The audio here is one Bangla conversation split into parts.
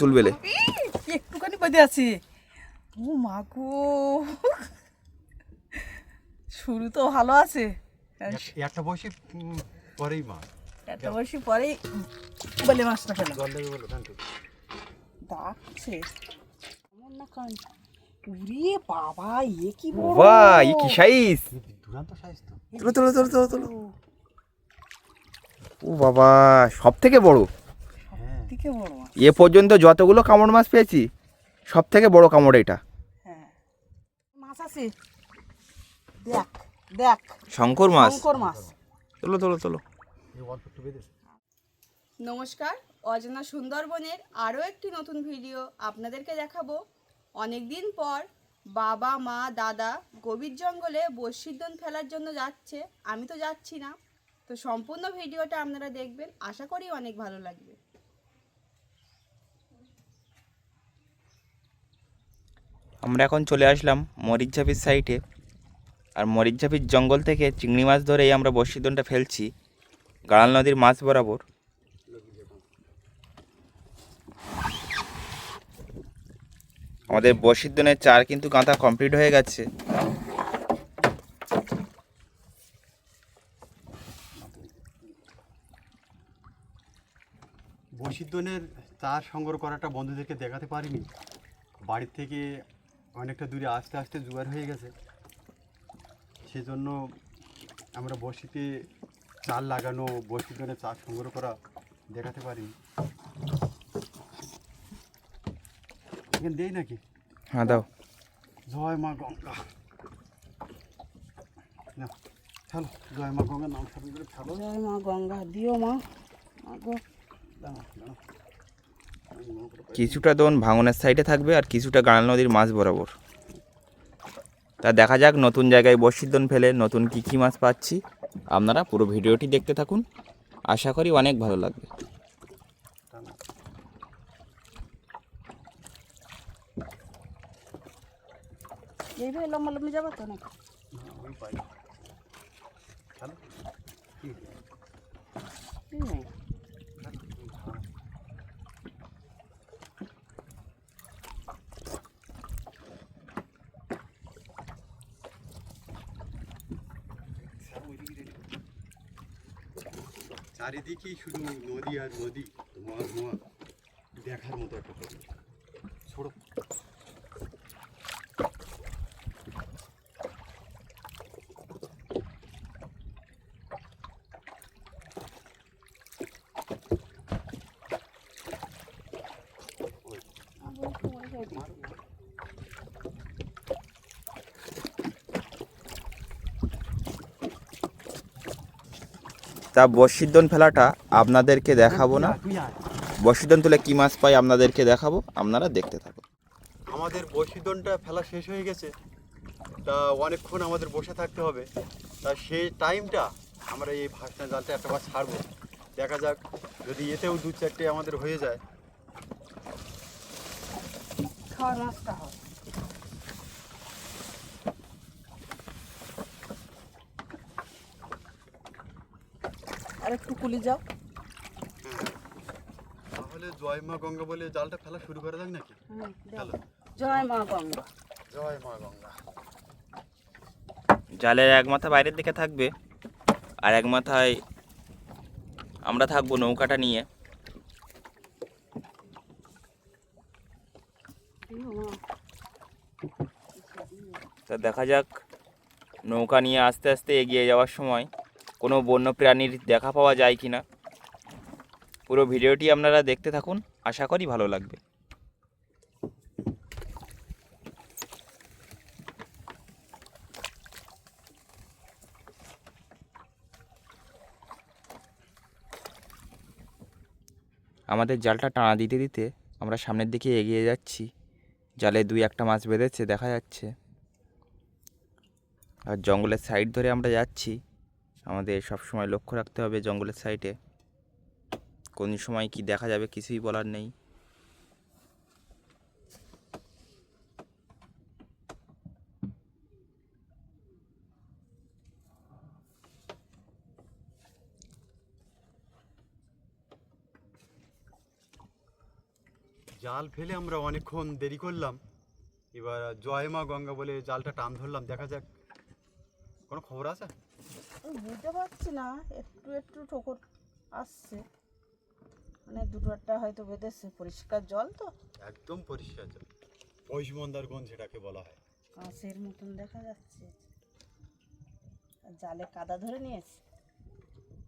তুলবেলে একটুখানি বেঁধে আছে। ও মা গো, শুরু তো ভালো আছে। একটা বসে পরেই মাছ, একটা বয়সী পরেই বলে মাছটা ফেলা জল দেবে বলো জানতো। ডাকছে এমন না কান। উরে বাবা, এ কি বড়! বাহ, এ কি সাইজ! দুরান্ত সাইজ তো। তুলো। ও বাবা, সব থেকে বড়। থেকে বড় মাছ। এ পর্যন্ত যতগুলো কামড় মাছ পেয়েছি সব থেকে বড় কামড় এটা। হ্যাঁ, মাছ আছে, দেখ দেখ, শঙ্কর মাছ। শঙ্কর মাছ। তোলো। নমস্কার, অজানা সুন্দরবনের আরও একটি নতুন ভিডিও আপনাদেরকে দেখাবো। অনেক দিন পর বাবা মা দাদা গভীর জঙ্গলে বড়শির ফেলার জন্য যাচ্ছে। আমি তো যাচ্ছি না, তো সম্পূর্ণ ভিডিওটা আপনারা দেখবেন, আশা করি অনেক ভালো লাগবে। আমরা এখন চলে আসলাম মরিচঝাপির সাইডে। আর মরিচঝাপির জঙ্গল থেকে চিংড়ি মাছ ধরেই আমরা বড়শিদনটা ফেলছি গাড়াল নদীর মাছ বরাবর। আমাদের বড়শিদনের চার কিন্তু গাঁথা কমপ্লিট হয়ে গেছে। বশিদ্দনের চার সংগ্রহ করাটা বন্ধুদেরকে দেখাতে পারিনি, বাড়ির থেকে অনেকটা দূরে আস্তে আস্তে জোগাড় হয়ে গেছে, সেজন্য আমরা বশিতে চার লাগানো বশিদ্দনের চার সংগ্রহ করা দেখাতে পারিনি। এখানে দেই নাকি? হ্যাঁ দাও। জয় মা গঙ্গা, না চলো জয় মা গঙ্গার নাম সাথে করে চলো। জয় মা গঙ্গা, দিও মা। মা গো, দাঁড়াও। কিছুটা দোন ভাঙনের সাইডে থাকবে আর কিছুটা গাড়াল নদীর মাছ বরাবর। তা দেখা যাক নতুন জায়গায় বড়শিদন ফেলে নতুন কী মাছ পাচ্ছি। আপনারা পুরো ভিডিওটি দেখতে থাকুন, আশা করি অনেক ভালো লাগবে। এইভাবে লম্বা লম্বি যাবো তো নাকি? ওই পাই চলো। নেই। চারিদিকেই শুধু নদী আর নদী, ধোঁয়া দেখার মতো একটা পরিবেশ। ছোড়ো। তা বড়শিদন ফেলাটা আপনাদেরকে দেখাবো না, বড়শিদন তুলে কী মাছ পাই আপনাদেরকে দেখাবো, আপনারা দেখতে থাকুন। আমাদের বশিদনটা ফেলা শেষ হয়ে গেছে, তা অনেকক্ষণ আমাদের বসে থাকতে হবে। তা সেই টাইমটা আমরা এই ভাসনা জালটা একটা বার ছাড়বো, দেখা যাক যদি এতেও দু চারটে আমাদের হয়ে যায়। খাওয়ার মাছটা হয়। আর একটু কুলি যাও। তাহলে জয় মা গঙ্গা বলে জালটা ফেলা শুরু করা যাক নাকি? চলো। জয় মা গঙ্গা। জয় মা গঙ্গা। জালের এক মাথা বাইরের দিকে থাকবে আর এক মাথায় আমরা থাকবো নৌকাটা নিয়ে। তা দেখা যাক নৌকা নিয়ে আস্তে আস্তে এগিয়ে যাওয়ার সময় কোনো বন্য প্রাণীর দেখা পাওয়া যায় কি না। পুরো ভিডিওটি আপনারা দেখতে থাকুন, আশা করি ভালো লাগবে। আমাদের জালটা টানা দিতে দিতে আমরা সামনের দিকে এগিয়ে যাচ্ছি। জালে দুই একটা মাছ বেঁধেছে দেখা যাচ্ছে। আর জঙ্গলের সাইড ধরে আমরা যাচ্ছি, আমাদের সব সময় লক্ষ্য রাখতে হবে জঙ্গলের সাইডে কোন সময় কি দেখা যাবে কিছুই বলার নেই। জাল ফেলে আমরা অনেকক্ষণ দেরি করলাম, এবার জয় মা গঙ্গা বলে জালটা টান ধরলাম, দেখা যাক কোনো খবর আছে। বুঝতে পারছি না, একটু একটু ঠোকর আসছে, মানে দুটো একটা হয়তো বেঁধেছে। পরিষ্কার জল তো, একদম পরিষ্কার জল, পয়সমন্দার গঞ্জ যেটাকে বলা হয়। কাঁচের মতন দেখা যাচ্ছে। আর জালে কাদা ধরে নিয়েছে।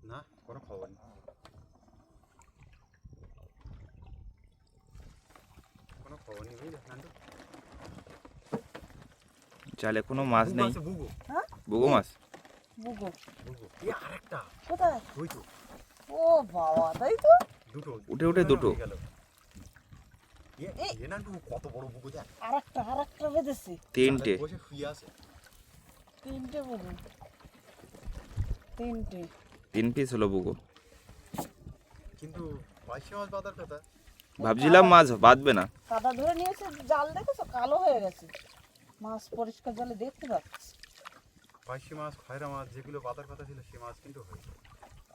না, কোনো খবর নেই, কোনো খবর নেই বুঝলে নান্টু। জালে কোনো মাছ বুগো নেই। আছে, বুগো হ্যাঁ, বুগো মাছ। বুগো বুগো আরেকটা, কোথায়? ওই তো ও বাবা, তাই তো। দুটো উঠে উঠে দুটো। হয়ে গেল। নান্টু কত বড় বুগো দেখ, আর একটা বেঁধেছে। তিনটে। বসে শুয়ে আছে। তিনটে বুগো, তিনটে। 3 পিস হলো বুগো। কিন্তু পাইসে মাছ বাঁধার কথা। ভাবছিলাম মাছ বাঁধবে না। কাদা ধরে নিয়েছে, জাল দেখেছো কালো হয়ে গেছে। মাছ পরিষ্কার জলে দেখতে পাচ্ছি। পাইসে মাছ, খয়রা মাছ যেগুলো বাঁধার কথা ছিল সে মাছ কিন্তু হয়েছে।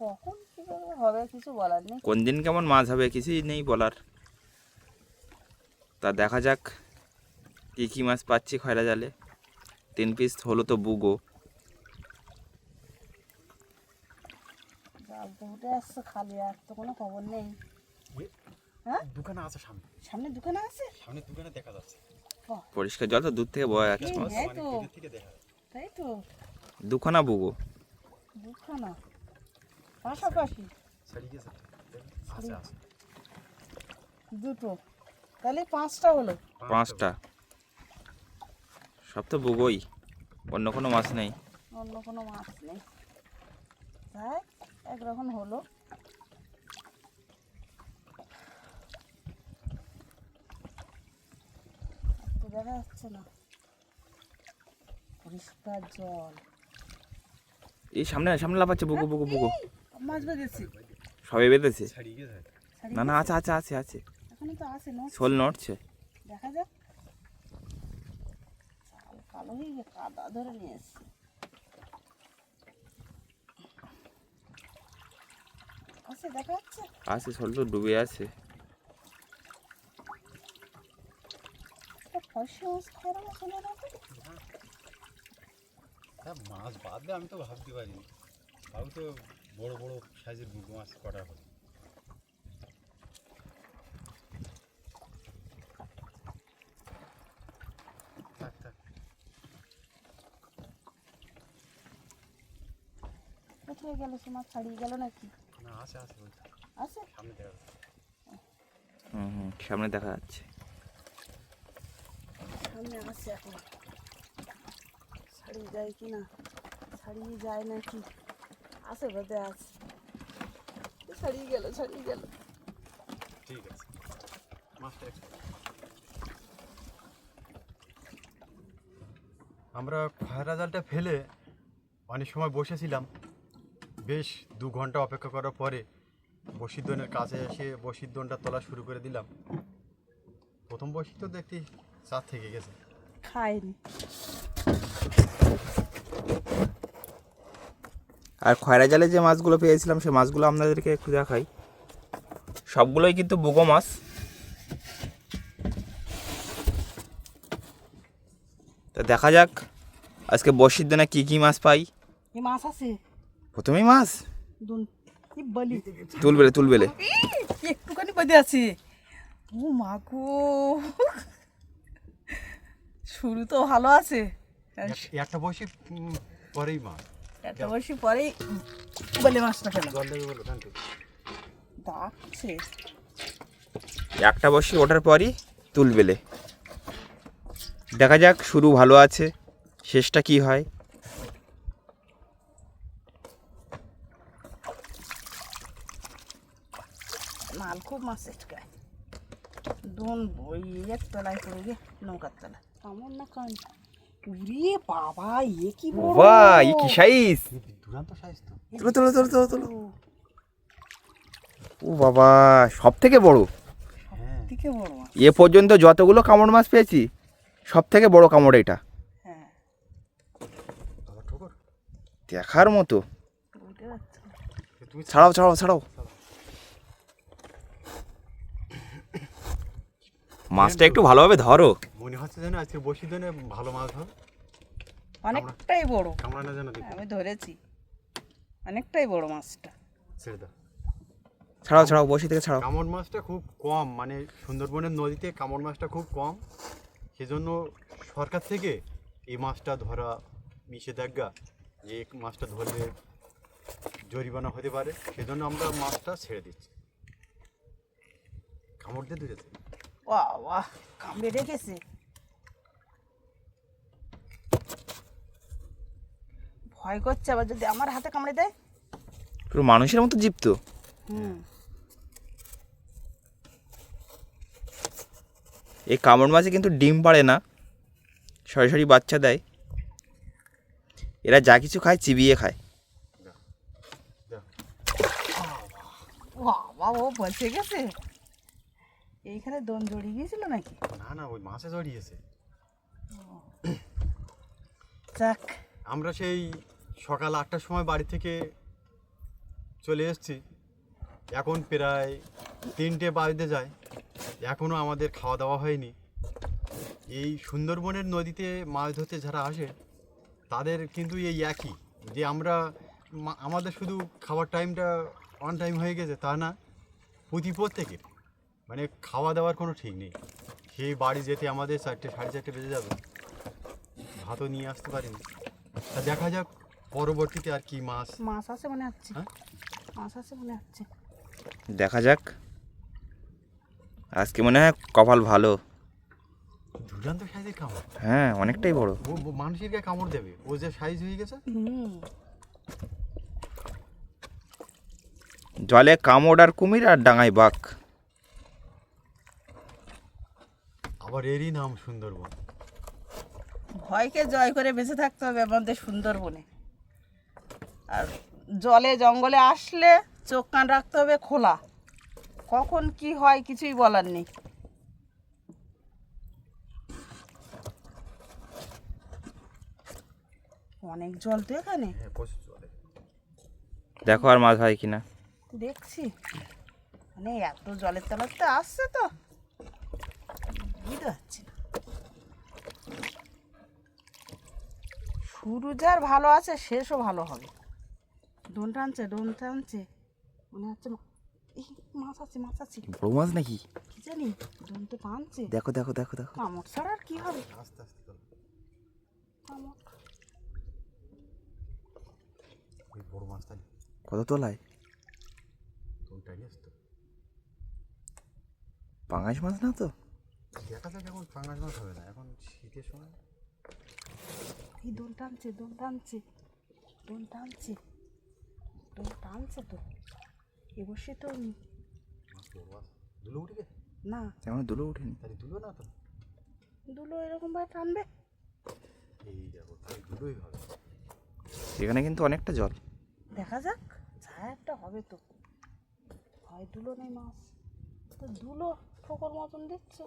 কখন কিভাবে হবে কিছু বলার নেই। কোন দিন কেমন মাছ হবে কিছুই নেই বলার। তা দেখা যাক কী কী মাছ পাচ্ছি খয়রা জালে। 3 পিস হলো তো বুগো। জাল তো উঠে আসছে খালি, আর তো কোনো খবর নেই। এ, হ্যাঁ, দোকানে আছে সামনে, সামনে দোকানে আছে। সামনের দোকানে দেখা যাচ্ছে। বাহ, পরিষ্কার জল তো দূর থেকে বয়া যাচ্ছে মাছ। হ্যাঁ মানে তো, দূরের থেকে দেখা যাচ্ছে। তাই তো। দুখানা বুগো। দুখানা পাশাপাশি, ছাড়িয়ে গেছে, আছে আছে দুটো, তাহলে পাঁচটা হলো। 5টা। সব তো বুগোই, অন্য কোনো মাছ নেই। অন্য কোনো মাছ নেই, তাই একরকম হলো। তো দেখা যাচ্ছে না, পরিষ্কার জল। এই সামনে সামনে লাফাচ্ছে বুগো বুগো বুগো। মাছ বেঁধেছে, সবে বেঁধেছে। ছাড়িয়ে গেছে। না না, আছে আছে আছে আছে। এখনই তো আছে না, শোল নড়ছে। দেখা যাক। জাল কালো হয়ে গিয়ে কাদা ধরে নিয়ে এসছে। আছে, দেখা যাচ্ছে। আছে, শোল তো ডুবে আছে। ফসি মাছ খাওয়ার মাছ হলো না তো? হ্যাঁ, মাছ বাঁধবে আমি তো ভাবতে পারিনি, তাও তো বড় বড় সাইজের বুগো মাছ কটা হবে। থাক থাক, কোথায় গেল সে মাছ? ছাড়িয়ে গেল নাকি? না আছে আছে, ওই তো, আছে, সামনে দেখা যাচ্ছে। হুম, সামনে দেখা যাচ্ছে। সামনে আছে এখন। ছাড়িয়ে যায় কি না, ছাড়িয়ে যায় নাকি? আছে, বোধহয় আছে। ছাড়িয়ে গেল, ছাড়িয়ে গেল। ঠিক আছে, মাছটা একটু। আমরা খয়রা জালটা ফেলে অনেক সময় বসেছিলাম, বেশ 2 ঘন্টা অপেক্ষা করার পরে বসিদ্দনের কাছে এসে বসিদ্দনটা তোলা শুরু করে দিলাম। প্রথম বসি তো দেখি 4 থেকে গেছে। খায়নি। আর খয়রা জালে যে মাছগুলো পেয়েছিলাম সে মাছগুলো আপনাদেরকে একটু দেখাই। সবগুলোই কিন্তু বুগো মাছ। তা দেখা যাক আজকে বর্ষির দিনে কী কী মাছ পাই। এই মাছ আছে, প্রথমেই মাছ দুন কি বলি, তুলবেলে তুলবেলে। একটুখানি বেঁধে আছে। ও মা গো, শুরু তো ভালো আছে, একটা বসি পরেই মাছ একটা বয়সী পরেই বলে মাছটা ফেলো। জল দেবে বলো জানতো। ডাকছে। একটা বর্ষি ওঠার পরই তুলবেলে। দেখা যাক, শুরু ভালো আছে, শেষটা কি হয়। মাল খুব মাছ এটকায়। দোন ওই এক তলায় পড়ে গে, নৌকার তলায়। কেমন না কান, উরে বাবা, এ কি বড়! বাহ, এই কি সাইজ! দুরান্ত সাইজ তো। তুলো তুলো তুলো তুলো তুলো। ও বাবা, সব থেকে বড়। হ্যাঁ, থেকে বড় মাছ। এ পর্যন্ত যতগুলো কামড় মাছ পেয়েছি সব থেকে বড় কামড় এটা। হ্যাঁ, বাবা ঠোকর, দেখার মতো। বুঝতে পারছি না। তুমি ছাড়াও ছাড়াও ছাড়াও। মাছটা একটু ভালোভাবে ধরো। মনে হচ্ছে যেন আজকে বসির জন্য ভালো মাছ হবে। অনেকটাই বড়, কামড়ানো যেন দেখি। আমি ধরেছি, অনেকটাই বড় মাছটা। ছেড়ে দাও। ছাড়াও ছাড়াও, বসি থেকে ছাড়াও। কামড় মাছটা খুব কম, মানে সুন্দরবনের নদীতে কামড় মাছটা খুব কম, সেজন্য সরকার থেকে এই মাছটা ধরা নিষেধাজ্ঞা, যে এই মাছটা ধরলে জরিমানা হতে পারে, সেজন্য আমরা মাছটা ছেড়ে দিচ্ছি। কামড় দিয়ে ধরেছে। বাহ বাহ, কামড়ে রেখেছে। ভয় করছে আবার যদি আমার হাতে কামড়ে দেয়। পুরো মানুষের মতো জীব তো। হুম, এই কামড় মাছে কিন্তু ডিম পাড়ে না, সরাসরি বাচ্চা দেয়। এরা যা কিছু খায় চিবিয়ে খায়। বাবা ও বসে গেছে। এইখানে দম জড়িয়ে গিয়েছিল নাকি? না না, ওই মাছে জড়িয়েছে। যাক, আমরা সেই সকাল 8টার সময় বাড়ি থেকে চলে এসেছি, এখন প্রায় 3টে বাজতে যায়, এখনও আমাদের খাওয়া দাওয়া হয়নি। এই সুন্দরবনের নদীতে মাছ ধরতে যারা আসে তাদের কিন্তু এই একই, যে আমরা আমাদের শুধু খাওয়ার টাইমটা অন টাইম হয়ে গেছে তা না, প্রত্যেকের মানে খাওয়া দাওয়ার কোনো ঠিক নেই। সেই বাড়ি যেতে আমাদের 4টে 4:30 বেজে যাবে, ভাতও নিয়ে আসতে পারিনি। তা দেখা যাক পরবর্তীতে আর কি মাছ। মাছ আছে মনে হচ্ছে, হ্যাঁ? মাছ আছে মনে হচ্ছে। দেখা যাক, আজকে মনে হয় কপাল ভালো। দুর্দান্ত সাইজের কামড়। হ্যাঁ, অনেকটাই বড়। ও মানুষের গায়ে কামড় দেবে, ও যে সাইজ হয়ে গেছে। হুম, জলে কামড় আর কুমির, আর ডাঙায় বাঘ। আবার এরই নাম সুন্দরবন। ভয়কে জয় করে বেঁচে থাকতে হবে আমাদের সুন্দরবনে। আর জলে জঙ্গলে আসলে চোখ কান রাখতে হবে খোলা, কখন কি হয় কিছুই বলার নেই। অনেক জল তো এখানে, হ্যাঁ, প্রচুর জলে। দেখো আর মাছ হয় কিনা। দেখছি মানে এত জলের তলাতে আসছে তো বুঝতে পারছি না। শুরু যার ভালো আছে শেষও ভালো হবে। ডোন টানছে মনে হচ্ছে এই মাছ আছে, মাছ আছে। বড় মাছ নাকি? কি জানি, ডোন তো টানছে। দেখো দেখো দেখো দেখো। কামড় ছাড়া আর কি হবে? আস্তে আস্তে চলো। কামড়। ওই বড় মাছটা কত তলায়? কোনটাই আসতো। পাঙাশ মাছ না তো? দেখা যাক, এখন পাঙাশ মাছ হবে না, এখন শীতের সময়। এই ডোন টানছে তো এবসে তো মাছ বড় মাছ দুলো উঠে গেছে না, এখনো দুলো উঠেনি। তাহলে দুলো না তো, দুলো এরকম ভাবে টানবে। এই দেখো তাহলে দুলোই হবে। এখানে কিন্তু অনেকটা জল। দেখা যাক, ছায়া একটা হবে তো। হয় দুলো নেই মাছ, তো দুলো ঠোকর মতন দিচ্ছে।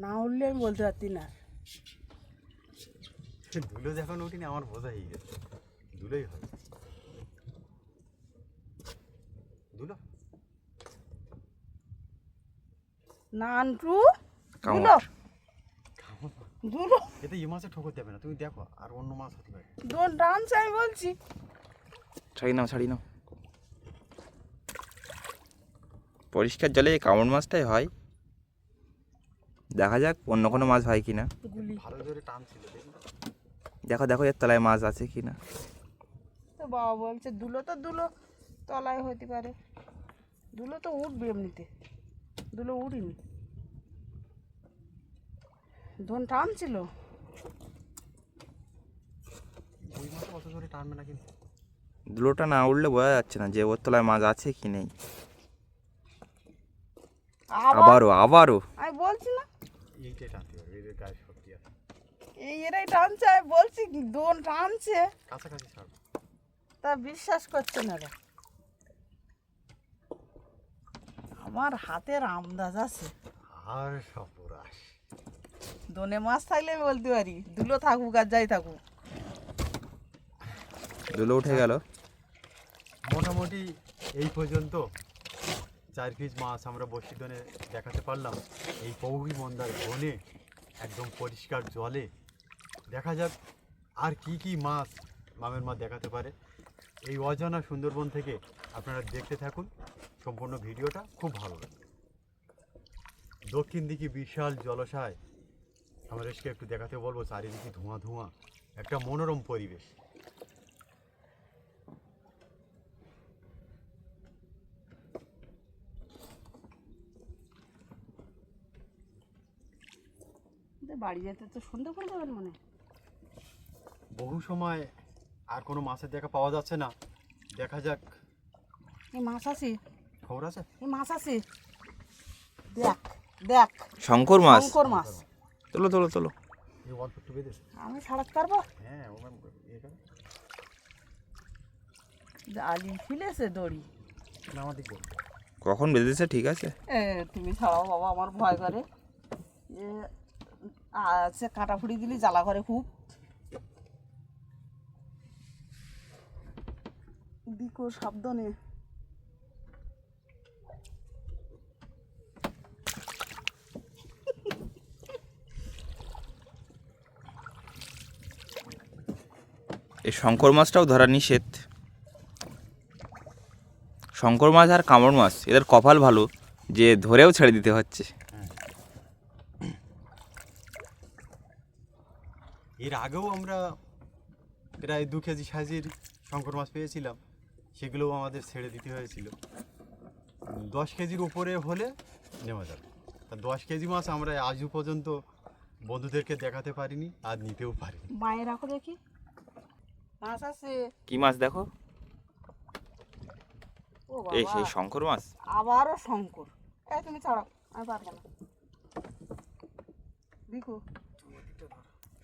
না উঠলে আমি বলতে পারতি না। দুলো যখন উঠিনি আমার বোঝা হয়ে গেছে দুলোই হবে। দুলো না আন্টু, কামড়। দুলো দুলো এতে এই মাছে ঠোকর দেবে না, তুমি দেখো আর অন্য মাছ হতে পারে। দোন টানছে আমি বলছি। ছাড়ি নাও। পরিষ্কার জলে এই কামড় মাছটাই হয়। দেখা যাক অন্য কোনো মাছ হয় কিনা। গুলি ভালো জোরে টান ছিল দেখি। দেখো এর তলায় মাছ আছে কিনা। তো বাবা বলছে দুলো তলায় হতে পারে। দুলো তো উঠবে এমনিতে, দুলো উঠিনি। দোন টানছিল। ওই মাছ অত জোরে টানবে না কিন্তু। দুলোটা না উঠলে বোঝা যাচ্ছে না যে ওর তলায় মাছ আছে কি নেই। আবারও আমি বলছি না, এইটাই টানতে পারবে, এদের গায়ে শক্তি আছে। এরাই টানছে। আমি বলছি দোন টানছে, কাছাকাছি ছাড়বো। তা বিশ্বাস করছে না রে। আমার হাতের আন্দাজ আছে। আর সর্বনাশ। দোনে মাছ থাকলে আমি বলতে পারি, দুলো থাকুক আর যাই থাকুক। দুলো উঠে গেল। মোটামুটি এই পর্যন্ত 4 পিস মাছ আমরা বসিদনে দেখাতে পারলাম। এই পৌহি মন্দার বনে একদম পরিষ্কার জলে দেখা যাক আর কি কি মাছ মামের মা দেখাতে পারে। এই অজানা সুন্দরবন থেকে আপনারা দেখতে থাকুন, সম্পূর্ণ ভিডিওটা খুব ভালো লাগে। দক্ষিণ দিকে বিশাল জলাশয়, আমরা এসে একটু দেখাতে বলবো। চারিদিকে ধোঁয়া ধোঁয়া, একটা মনোরম পরিবেশ। বাড়ি যেতে তো সন্ধ্যা করে যাবেন মনে হয়। বহু সময় আর কোনো মাছের দেখা পাওয়া যাচ্ছে না, দেখা যাক। এই মাছ আছে, খবর আছে? এই মাছ আছে, দেখ দেখ, শঙ্কর মাছ, শঙ্কর মাছ। তোলো তোলো তোলো। এই অল্প একটু বেঁধেছে। আমি ছাড়াতে পারবো? হ্যাঁ, ওখানে জালি ফিলেছে দড়ি। না, আমার দিকে কখন বেঁধেছে? ঠিক আছে, তুমি ছাড়াও বাবা, আমার ভয় করে। সে কাঁটা ফুড়ি দিলি জ্বালা করে খুব। দিকো সাবধানে। এই শঙ্কর মাছটাও ধরা নিষেধ। শঙ্কর মাছ আর কামড় মাছ এদের কপাল ভালো যে ধরেও ছেড়ে দিতে হচ্ছে। এর আগেও আমরা প্রায় 2 কেজি সাইজের শঙ্কর মাছ পেয়েছিলাম, সেগুলোও আমাদের ছেড়ে দিতে হয়েছিল। 10 কেজির উপরে হলে নেওয়া যাবে। তা 10 কেজি মাছ আমরা আজও পর্যন্ত বন্ধুদেরকে দেখাতে পারিনি, আর নিতেও পারিনি। মায়ে রাখো দেখি, মাছ আছে। কি মাছ দেখো? ও এই বাবা, সেই শঙ্কর মাছ। আবারও শঙ্কর। তুমি ছাড়াও, আমি পারবো না। দেখো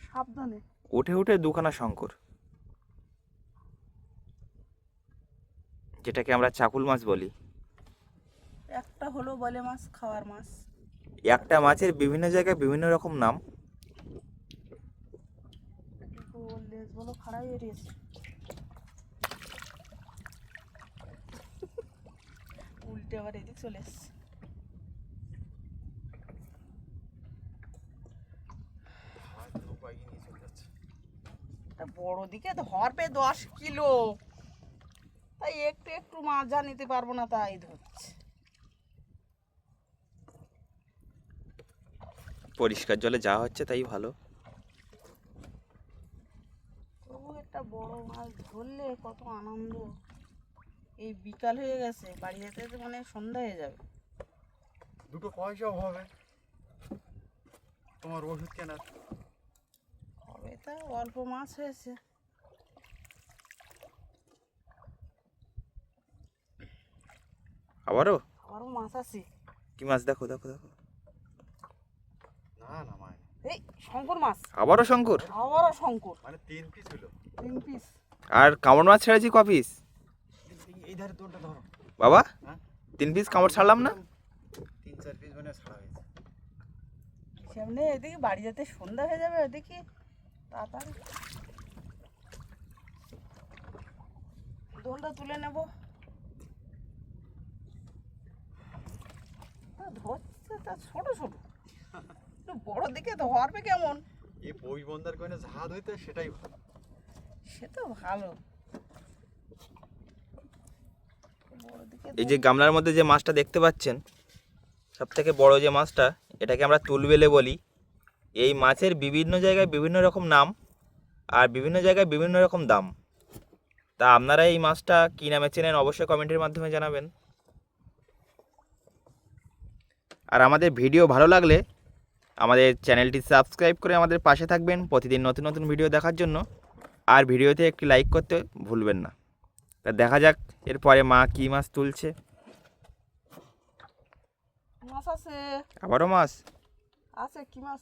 সাবধানে। উঠে উঠে দুখানা শঙ্কর, যেটাকে আমরা চাকুল মাছ বলি। একটা হলো বলে মাছ, খাওয়ার মাছ। একটা মাছের বিভিন্ন জায়গায় বিভিন্ন রকম নাম। দেখো ওর লেজ বলো খাড়াই বেরিয়েছে। উল্টে আবার এদিক চলে এসছে। তা বড় দিকে ধরবে 10 কিলো, তাই একটু একটু মাছ যা নিতে পারবো না তাই ধরছে। পরিষ্কার জলে যা হচ্ছে তাই ভালো। তবু একটা বড় মাছ ধরলে কত আনন্দ। এই বিকাল হয়ে গেছে, বাড়ি যেতে যেতে মানে সন্ধ্যা হয়ে যাবে। 2 পয়সাও হবে তোমার ওষুধ কেনার। হবে তা, অল্প মাছ হয়েছে। আবারও আবারও মাছ আছে। কি মাছ দেখো দেখো দেখো। না না মায়, এই শঙ্কর মাছ, আবারও শঙ্কর। আবারও শঙ্কর। মানে 3 পিস হলো। 3 পিস। আর কামড় মাছ ছেড়েছি ক পিস? এই ধারে তোরটা ধরো বাবা, হ্যাঁ? 3 পিস কামড় ছাড়লাম না? 3-4 পিস মানে ছাড়া হয়েছে। সামনে এদিকে বাড়ি যেতে সন্ধ্যা হয়ে যাবে, ওদিকে তাড়াতাড়ি দোলটা তুলে নেব। ধরছে তা ছোট ছোট, একটু বড় দিকে ধরবে কেমন? এই বই বন্দার কোনে জাহাজ হইতে সেটাই ভালো। সে তো ভালো। বড় দিকে এই যে গামলার মধ্যে যে মাছটা দেখতে পাচ্ছেন, সব থেকে বড় যে মাছটা, এটাকে আমরা তুলবেলে বলি। এই মাছের বিভিন্ন জায়গায় বিভিন্ন রকম নাম, আর বিভিন্ন জায়গায় বিভিন্ন রকম দাম। তা আপনারা এই মাছটা কী নামে চেনেন অবশ্যই কমেন্টের মাধ্যমে জানাবেন। আর আমাদের ভিডিও ভালো লাগলে আমাদের চ্যানেলটি সাবস্ক্রাইব করে আমাদের পাশে থাকবেন প্রতিদিন নতুন নতুন ভিডিও দেখার জন্য। আর ভিডিওতে একটি লাইক করতে ভুলবেন না। তা দেখা যাক এরপরে মা কী মাছ তুলছে। মাছ আছে। আবারও মাছ আছে কি মাছ?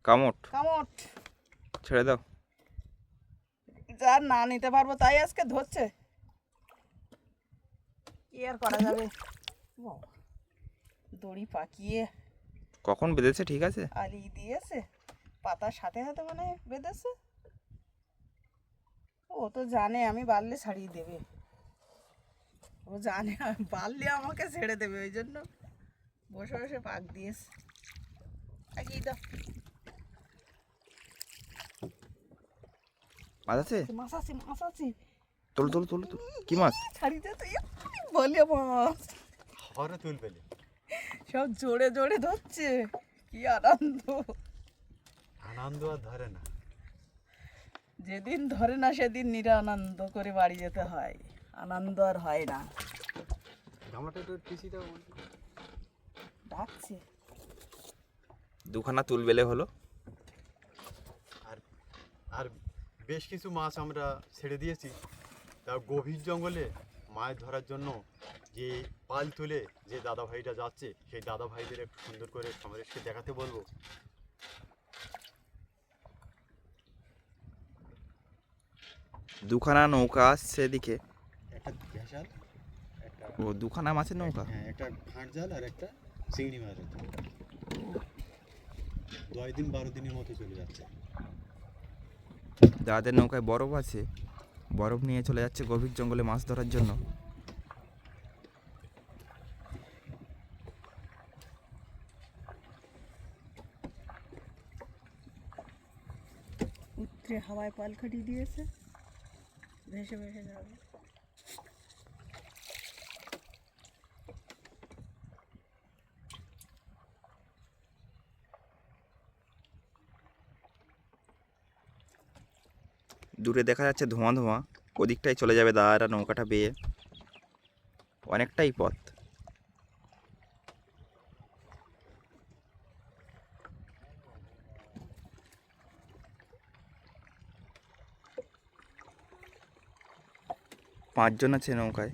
কামট। কামট। ছেড়ে দাও। যা না নিতে পারবো তাই আজকে ধরছে, কি আর করা যাবে। বাবা, দড়ি পাকিয়ে কখন বেঁধেছে? ঠিক আছে, আলি দিয়েছে, পাতার সাথে সাথে মানে বেঁধেছে। ও তো জানে আমি বাড়লে ছাড়িয়ে দেবে। ও জানে আমি পারলে আমাকে ছেড়ে দেবে, ওই জন্য বসে বসে পাক দিয়েছে। আগিয়ে দাও। মাছ আছে? মাছ আছে, মাছ আছে। তোলো তোলো তোলো তোলো। কি মাছ? ছাড়ি দে তুই, বলে মাছ আবারও তুল পেলে। সব জোরে জোরে ধরছে, কি আনন্দ। আনন্দ আর ধরে না। যেদিন ধরে না সেদিন নিরানন্দ করে বাড়ি যেতে হয়, আনন্দ আর হয় না। গামলাটা একটু পিছিয়ে দাও। ডাকছে। দুখানা তুল বেলে হলো। আর আর বেশ কিছু মাছ আমরা ছেড়ে দিয়েছি। তা গভীর জঙ্গলে মাছ ধরার জন্য যে পাল তুলে যে দাদা ভাইটা যাচ্ছে, সেই দাদা ভাইদের একটু সুন্দর করে সমাবেশকে দেখাতে বলবো। দুখানা নৌকা আসছে এদিকে। একটা ভেসাল, একটা ও দুখানা মাছের নৌকা। হ্যাঁ, একটা ঘাট জাল আর একটা চিংড়ি মাছ হচ্ছে। 10 দিন 12 দিনের মতো চলে যাচ্ছে। যাদের নৌকায় বরফ আছে, বরফ নিয়ে চলে যাচ্ছে গভীর জঙ্গলে মাছ ধরার জন্য। উত্তরে হাওয়ায় পাল খাটিয়ে দিয়েছে, ভেসে ভেসে যাবে। দূরে দেখা যাচ্ছে ধোঁয়া ধোঁয়া, ওদিকটাই চলে যাবে দাদারা নৌকাটা বেয়ে। অনেকটাই পথ। পাঁচজন আছে নৌকায়।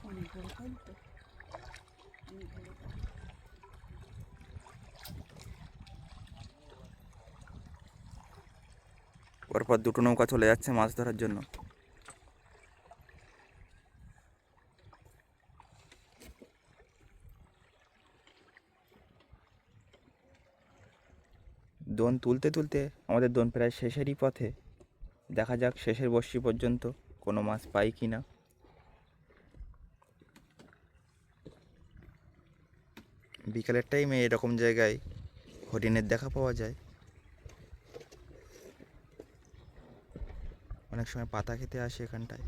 অনেক বড় পাল তো, অনেক বড় পাল। পরপর দুটো নৌকা চলে যাচ্ছে মাছ ধরার জন্য। দোন তুলতে তুলতে আমাদের দোন প্রায় শেষেরই পথে। দেখা যাক শেষের বর্ষি পর্যন্ত কোনো মাছ পাই কি না। বিকালের টাইমে এরকম জায়গায় হরিণের দেখা পাওয়া যায়। অনেক সময় পাতা খেতে আসে এখানটায়।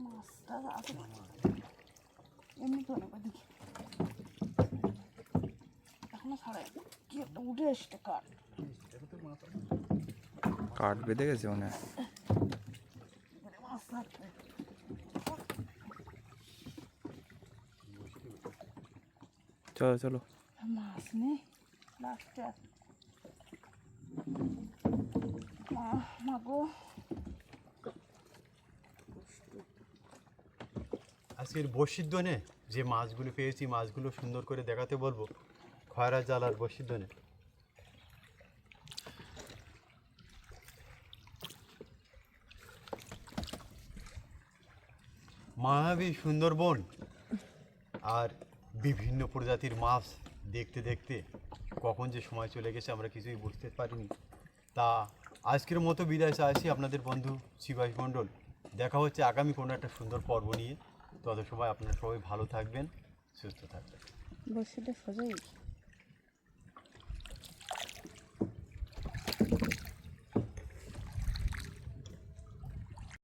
মাছটা আছে এমনি তো না, দেখি এখনো ছাড়াই কি একটা উঠে এসছে কাঠ। কাঠ বেঁধে গেছে মনে হয়। মাছ থাকবে। চলো চলো। মাছ নেই লাস্টে। মাগো আজকের বড়শির দোনে যে মাছগুলো পেয়েছি, মাছগুলো সুন্দর করে দেখাতে বলবো। খয়রা জাল আর বড়শির দোনে। মায়াবী সুন্দরবন আর বিভিন্ন প্রজাতির মাছ দেখতে দেখতে কখন যে সময় চলে গেছে আমরা কিছুই বুঝতে পারিনি। তা আজকের মতো বিদায় চাইছি আপনাদের বন্ধু শিবাস মণ্ডল। দেখা হচ্ছে আগামী কোনো একটা সুন্দর পর্ব নিয়ে। তত সময় আপনারা সবাই ভালো থাকবেন, সুস্থ থাকবেন। বসিটা সোজাই